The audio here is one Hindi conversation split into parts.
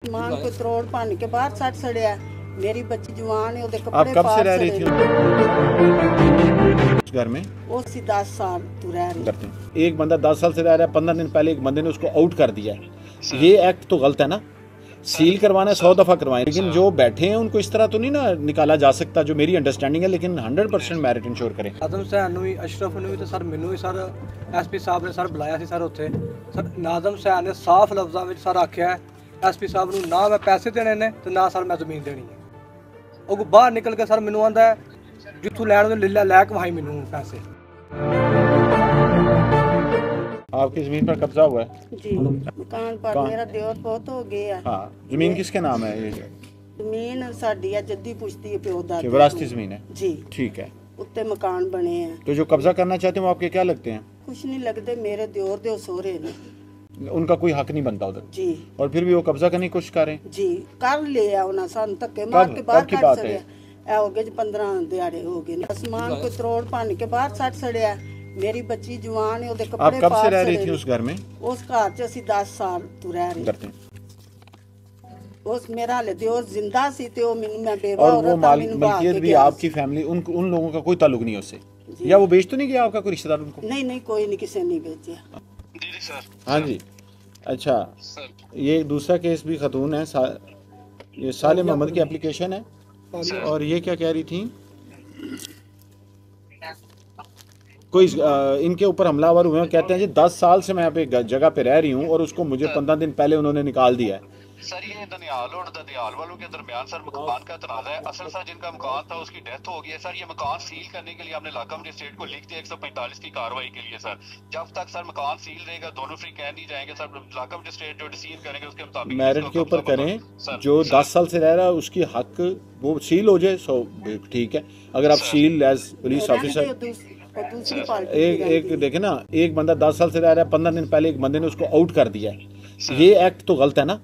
मान को तरोड़ भन के बाहर सट सड़िया। मेरी बच्ची जवान है, आप कब से रह रही थी घर में? वो 10 साल तो रह रही करते हैं। एक बंदा 10 साल से रह रहा है, 15 दिन पहले एक बंदे ने उसको आउट कर दिया है। ये एक्ट तो गलत है ना। सील करवाना 100 दफा करवाएं, लेकिन जो बैठे हैं उनको इस तरह तो नहीं ना निकाला जा सकता, जो मेरी अंडरस्टैंडिंग है। लेकिन 100% मैरिट इंश्योर करें। नाज़म सैन भी अशरफ ने भी तो सर मैनू भी सर SP साहब ने सर बुलाया सी सर उत्थे। सर नाज़म सैन ने साफ लफ्ज़ां विच सर आख्या है SP साहब नूं ना मैं पैसे देने ने ते ना सर मैं ज़मीन देनी है। ਉਹ ਬਾਹਰ ਨਿਕਲ ਕੇ ਸਰ ਮੈਨੂੰ ਆਂਦਾ ਜਿੱਥੋਂ ਲੈਣ ਦੇ ਲੈ ਕੇ ਵਹਾਈ ਮੈਨੂੰ पैसे। आपकी जमीन पर कब्जा हुआ है? जी, मकान पर मेरा देवर बहुत हो गया। हाँ, जमीन किसके नाम है? ये जमीन साडी है, जद्दी पुश्ती है, प्यो दादी विरासती जमीन है जी। ठीक है। उत्ते मकान बने हैं। तो जो कब्जा करना चाहते हैं वो आपके क्या लगते हैं? कुछ नहीं लगते, मेरे देवर दे सोहरे ने। उनका कोई हक नहीं बनता उधर जी। और फिर भी वो कब्जा करने की कोशिश कर रहे हैं जी। कर लिया उन्हें सन धक्के मार के बाहर की कट बात सड़िया। है? ए हो गए 15 दिहाड़े हो गए। आसमान को तरोड़ भन के बाहर सट सड़िया। मेरी बच्ची जवान है, ओदे आप कपड़े कब से पार रह रही सड़े थी ने। उस घर में? उस घर च ਅਸੀਂ 10 साल तो रह रही करते हैं। उस मेरा हाले देवर जिंदा सी ते ओ मैं बेवा और वो औरत था, मैनू भाग मलकियत के भी गया आपकी फैमिली उन लोगों का कोई ताल्लुक नहीं है उससे? या वो बेच तो नहीं गया आपका कोई रिश्तेदार उनको? नहीं नहीं, कोई नहीं, किसी ने बेचा। जी सर। हाँ जी। अच्छा, ये दूसरा केस भी खतून है, ये साले मोहम्मद की एप्लीकेशन है। और ये क्या कह रही थी? कोई इनके ऊपर हमलावर हुए हैं, कहते हैं जी 10 साल से मैं यहाँ पे जगह पे रह रही हूँ और उसको मुझे 15 दिन पहले उन्होंने निकाल दिया है। सर ये दनियाल और दनियाल वालों के दरमियान सर मकान का तनाजा है। असल सर जिनका मकान था उसकी डेथ हो गई है सर। ये मकान सील करने के लिए हमने इलाका मजिस्ट्रेट को लिख दिया 145 की कार्रवाई के लिए सर। जब तक सर मकान सील रहेगा दोनों फ्री कह नहीं जाएंगे सर। इलाका मजिस्ट्रेट जो डिसीजन करेंगे उसके मुताबिक मेरिट के ऊपर करें। जो 10 साल से रह रहा है उसकी हक वो सील हो जाए, सो ठीक है। अगर आप सील एज पुलिस ऑफिसर एक देखे ना, एक बंदा 10 साल से रह रहा है, 15 दिन पहले एक बंदे ने उसको आउट कर दिया है। ये एक्ट तो गलत है ना।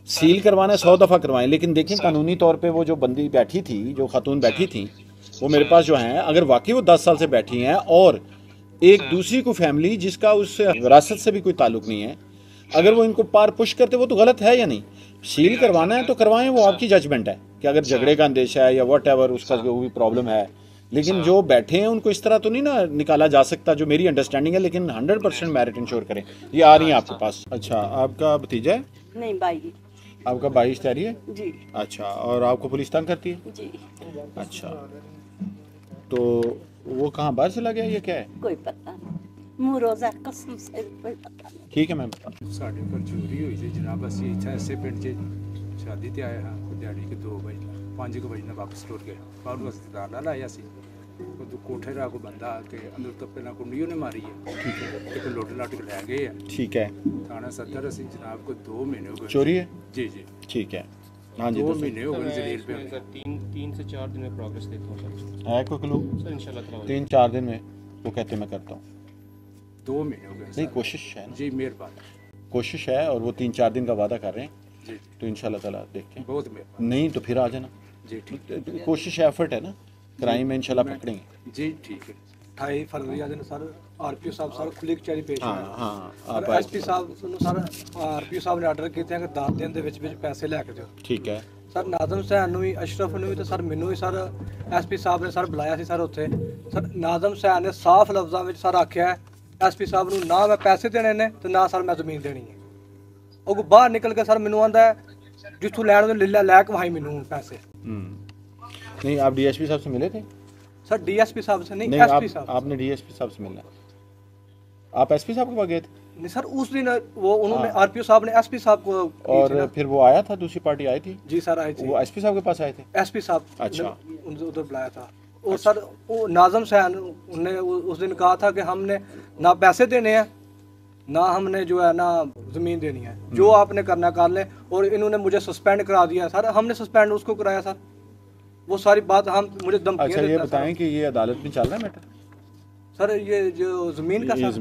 सील करवाना 100 दफा करवाएं, लेकिन देखें कानूनी तौर पे वो जो बंदी बैठी थी, जो खातून बैठी थी, वो मेरे पास जो है, अगर वाकई वो 10 साल से बैठी हैं और एक दूसरी को फैमिली जिसका उससे विरासत से भी कोई ताल्लुक नहीं है, अगर वो इनको पार पुश करते वो तो गलत है या नहीं? सील करवाना है तो करवाएं, वो आपकी जजमेंट है कि अगर झगड़े का अंदेशा है या वट एवर उसका जो भी प्रॉब्लम है। लेकिन जो बैठे हैं उनको इस तरह तो नहीं ना निकाला जा सकता, जो मेरी अंडरस्टैंडिंग है। लेकिन 100% मैरिट इंश्योर करें। ये आ रही है आपके पास? अच्छा, आपका भतीजा है? नहीं भाई। आपका भाई इश्तेहारी है जी। अच्छा, और आपको पुलिस तंग करती है? जी। अच्छा, तो वो कहाँ बाहर चला गया, ये क्या है? कोई पता नहीं, मुँह रोजा कसम से कोई पता नहीं। ठीक है मैम। ਸਾਡੇ ਘਰ ਚੋਰੀ ਹੋਈ ਸੀ ਜਨਾਬ। ਅਸੀਂ ਇੱਥੇ ਐਸੇ ਪਿੰਡ 'ਚ ਸ਼ਾਦੀ ਤੇ ਆਏ ਹਾਂ। ਦਿਹਾੜੀ ਕੇ 2 ਵਜੇ 5 ਵਜੇ ਨਾਲ ਵਾਪਸ ਟੁਰ ਗਏ। ਬਾਹਰ ਨੂੰ ਅਸੀਂ ਤਾਲਾ ਲਾਇਆ ਸੀ। ਉਹ ਕੋਠੇ ਦਾ ਕੋਈ ਬੰਦਾ ਆ ਕੇ ਅੰਦਰ ਤੋਂ ਪਹਿਲਾਂ ਕੁੰਡੀ ਉਹਨੇ ਮਾਰੀ ਹੈ। ਠੀਕ ਹੈ। ਤੇ ਕੋਈ ਲੁੱਟ ਲੱਟ ਕੇ ਲੈ ਗਏ ਆ। ठीक है। ਥਾਣਾ ਸਦਰ ਅਸੀਂ ਜਨਾਬ को 2 महीने हो गए। चोरी है? जी जी ठीक है। हाँ जी, 2 दसो। महीने हो गए जलील पे। सर 3 से 4 दिन में प्रोग्रेस देखता हूँ सर। है कोई क्लू? सर इंशाल्लाह ताला 3-4 दिन में वो कहते मैं करता हूँ। 2 महीने हो गए नहीं, सर। कोशिश है ना, जी मेहरबानी। कोशिश है। और वो 3-4 दिन का वादा कर रहे हैं, जी तो इंशाल्लाह ताला देखते हैं। बहुत मेहरबानी। नहीं तो फिर आ जाना। जी ठीक कोशिश है, एफर्ट है ना, क्राइम में इंशाल्लाह पकड़ेंगे। जी ठीक है। 28 फरवरी वाले दिन सर RPO साहब सर खुली कचहरी पेश हाँ होए। हाँ, और आप SP ਸਾਹਿਬ ਨੂੰ ਸਰ RPO ਸਾਹਿਬ ਨੇ ਆਰਡਰ ਕੀਤੇ ਕਿ 10 ਦਿਨ ਦੇ ਵਿੱਚ ਪੈਸੇ ਲੈ ਕੇ ਦਿਓ। ठीक है। ਸਰ ਨਾਜ਼ਮ ਸੈਨ ਨੂੰ ਵੀ ਅਸ਼ਰਫ ਨੂੰ ਵੀ ਤੇ ਸਰ ਮੈਨੂੰ ਵੀ ਸਰ SP ਸਾਹਿਬ ਨੇ ਸਰ ਬੁਲਾਇਆ ਸੀ ਸਰ ਉੱਥੇ। ਸਰ ਨਾਜ਼ਮ ਸੈਨ ਨੇ ਸਾਫ਼ ਲਫ਼ਜ਼ਾਂ ਵਿੱਚ ਸਰ ਆਖਿਆ ਹੈ SP ਸਾਹਿਬ ਨੂੰ ਨਾ ਮੈਂ ਪੈਸੇ ਦੇਣੇ ਨੇ ਤੇ ਨਾ ਸਰ ਮੈਂ ਜ਼ਮੀਨ ਦੇਣੀ ਹੈ। ਉਹ ਬਾਹਰ ਨਿਕਲ ਕੇ ਸਰ ਮੈਨੂੰ ਆਂਦਾ ਜਿੱਥੋਂ ਲੈਣ ਦੇ ਲੈ ਕੇ ਵਹਾਈ ਮੈਨੂੰ पैसे। नहीं, आप DSP साहब से मिले थे? सर DSP साहब से नहीं, नहीं, SP साहब। आपने DSP साहब से मिलना है। आप SP साहब के पास गए थे? नहीं सर, उस दिन वो उन्होंने RPO साहब ने SP साहब को की थी और ना। फिर वो आया था, दूसरी पार्टी आई थी? जी सर आई थी। वो SP साहब के पास आए थे? SP साहब अच्छा। उनसे उधर बुलाया था। और सर वो नाज़म सैन ने उस दिन कहा था कि हमने ना पैसे देने हैं ना हमने जो है ना ज़मीन देनी है, जो आपने करना कर लें। और इन्होंने मुझे सस्पेंड करा दिया सर। हमने सस्पेंड उसको कराया सर। वो सारी बात हम मुझे धमकियां अच्छा, ये देता बताएं कि ये अदालत में चल रहा है मैटर? सर ये जो ज़मीन का ये सर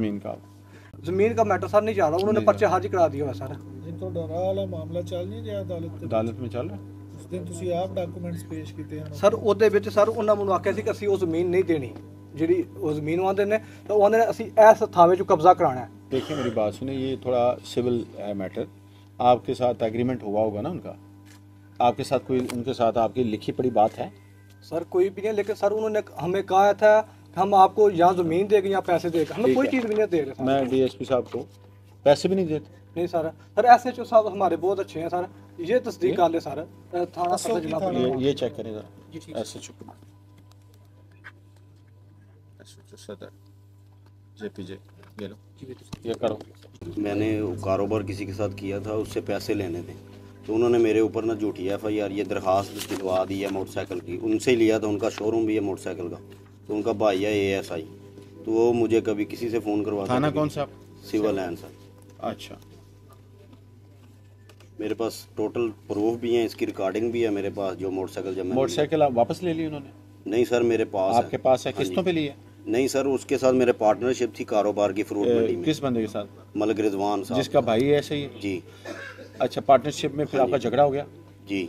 ज़मीन का मैटर सर नहीं चल रहा। उन्होंने पर्चे हाजिर करा दिया हुआ सर। जिनको डरा वाला मामला चल नहीं रहा अदालत में चल रहा है। उस दिन ਤੁਸੀਂ ਆਪ ਡਾਕੂਮੈਂਟਸ ਪੇਸ਼ ਕੀਤੇ ਹਨ ਸਰ ਉਹਦੇ ਵਿੱਚ ਸਰ ਉਹਨਾਂ ਮੈਨੂੰ ਆਖਿਆ ਸੀ ਕਿ ਅਸੀਂ ਉਹ ਜ਼ਮੀਨ ਨਹੀਂ ਦੇਣੀ, ਜਿਹੜੀ ਉਹ ਜ਼ਮੀਨ ਆਂਦੇ ਨੇ ਤਾਂ ਉਹ ਆਂਦੇ ਨੇ ਅਸੀਂ ਇਸ ਥਾਵੇਂ 'ਚ ਕਬਜ਼ਾ ਕਰਾਉਣਾ ਹੈ। देखिए मेरी बात सुने, ये थोड़ा सिविल है मैटर। आपके साथ एग्रीमेंट हुआ होगा ना उनका, आपके साथ कोई उनके साथ आपकी लिखी पड़ी बात है? सर कोई भी नहीं, लेकिन सर उन्होंने हमें कहा था कि हम आपको यहाँ ज़मीन देंगे या पैसे देंगे, हमें ठीक कोई है। चीज़ भी नहीं दे रहे सर। मैं डीएसपी साहब को पैसे भी नहीं देते? नहीं सर, सर एसएचओ साहब हमारे बहुत अच्छे हैं सर, ये तस्दीक कर ले सर, थाना सदर जिला पुलिस। ये चेक करें जरा एसएचओ सदर जेपीजे, ये लो, ये करो। मैंने कारोबार किसी के साथ किया था, उससे पैसे लेने थे, तो उन्होंने मेरे ऊपर ना झूठी FIR ये दरखास्त दिलवा दी है मोटरसाइकिल की। उनसे ही लिया था, उनका शोरूम भी है मोटरसाइकिल का, तो उनका भाई है ASI, तो वो मुझे कभी किसी से फ़ोन करवाता। थाना कौन सा? Civil line sir. अच्छा, मेरे पास टोटल प्रूफ भी हैं, इसकी रिकॉर्डिंग भी है मेरे पास, जो मोटरसाइकिल जब मोटरसाइकिल आप वापस ले ली उन्होंने? नहीं सर, मेरे पास आपके पास है? किस्तों पे ली है? नहीं सर, उसके साथ मेरे पार्टनरशिप थी कारोबार की फ्रूट मंडी में। किस बंदे के साथ? मलिक रिजवान साहब, जिसका भाई ऐसे ही है? जी अच्छा, पार्टनरशिप में फिर आपका झगड़ा हो गया जी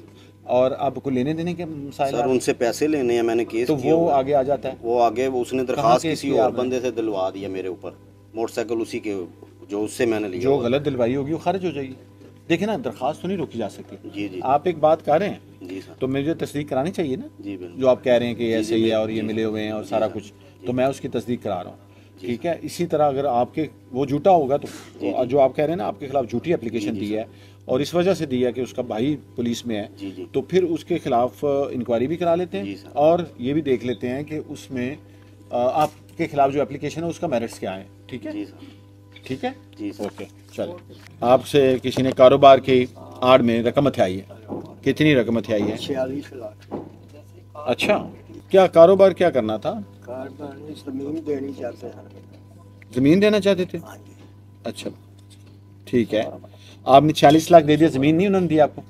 और आपको लेने देने के मसाइल? सर, उनसे पैसे लेने हैं, मैंने केस तो किया वो हुआ है। आगे आ जाता है? वो आगे उसने कहाँ दरखास्त केस किसी किया और आपने? बंदे से दिलवा दिया मेरे ऊपर, मोटरसाइकिल उसी के जो उससे मैंने लिया जो हुआ। गलत दिलवाई होगी वो खारिज हो जाएगी। देखिए ना, दरखास्त तो नहीं रोकी जा सकती। जी जी आप एक बात कर रहे हैं जी सर, तो मुझे तस्दीक करानी चाहिए ना, जी बिल्कुल। जो आप कह रहे हैं कि ऐसे ही है और ये जी, मिले हुए हैं और जी सारा सर, कुछ, तो मैं उसकी तस्दीक करा रहा हूँ, ठीक है। इसी तरह अगर आपके वो झूठा होगा तो जो आप कह रहे हैं ना, आपके खिलाफ झूठी एप्लीकेशन दी है और इस वजह से दी है कि उसका भाई पुलिस में है, जी जी तो फिर उसके खिलाफ इंक्वायरी भी करा लेते जी हैं सर। और ये भी देख लेते हैं कि उसमें आपके खिलाफ जो एप्लीकेशन है उसका मेरिट्स क्या है, ठीक है? जी सर, ठीक है, जी सर। ओके। चलो, आपसे किसी ने कारोबार की आड़ में रकम हथियाई है, कितनी रकम हथियाई है? 46 लाख। अच्छा, क्या कारोबार क्या करना था? कारोबार में जमीन देनी चाहते हैं। जमीन देना चाहते थे? हाँ जी। अच्छा, ठीक है। आपने 40 लाख दे दिया, जमीन नहीं उन्होंने दी आपको?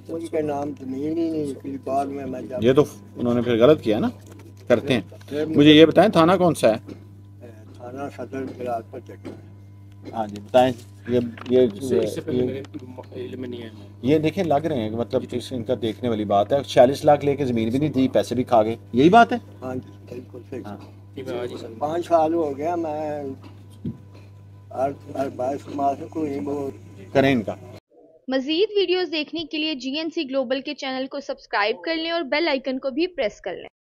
कोई के नाम जमीन ही नहीं, फिर बाद में मैं जब ये तो उन्होंने फिर गलत किया ना, करते हैं। मुझे ये बताएं थाना कौन सा है? थाना सदर बिलासपुर चट्टा। हाँ जी बताएं। ये इससे पहले मेरे इल्म में नहीं है। ये देखें लग रहे हैं, मतलब इनका देखने वाली बात है। 40 लाख लेके जमीन भी नहीं दी, पैसे भी खा गए, यही बात है? हाँ जी बिल्कुल सही। हाँ। कि मैं आज ही सर 5 साल हो गया, मैं हर 22 माह से कोई वो करें इनका। मज़ीद वीडियोस देखने के लिए GNC ग्लोबल के चैनल को सब्सक्राइब कर लें और बेल आइकन को भी प्रेस कर लें।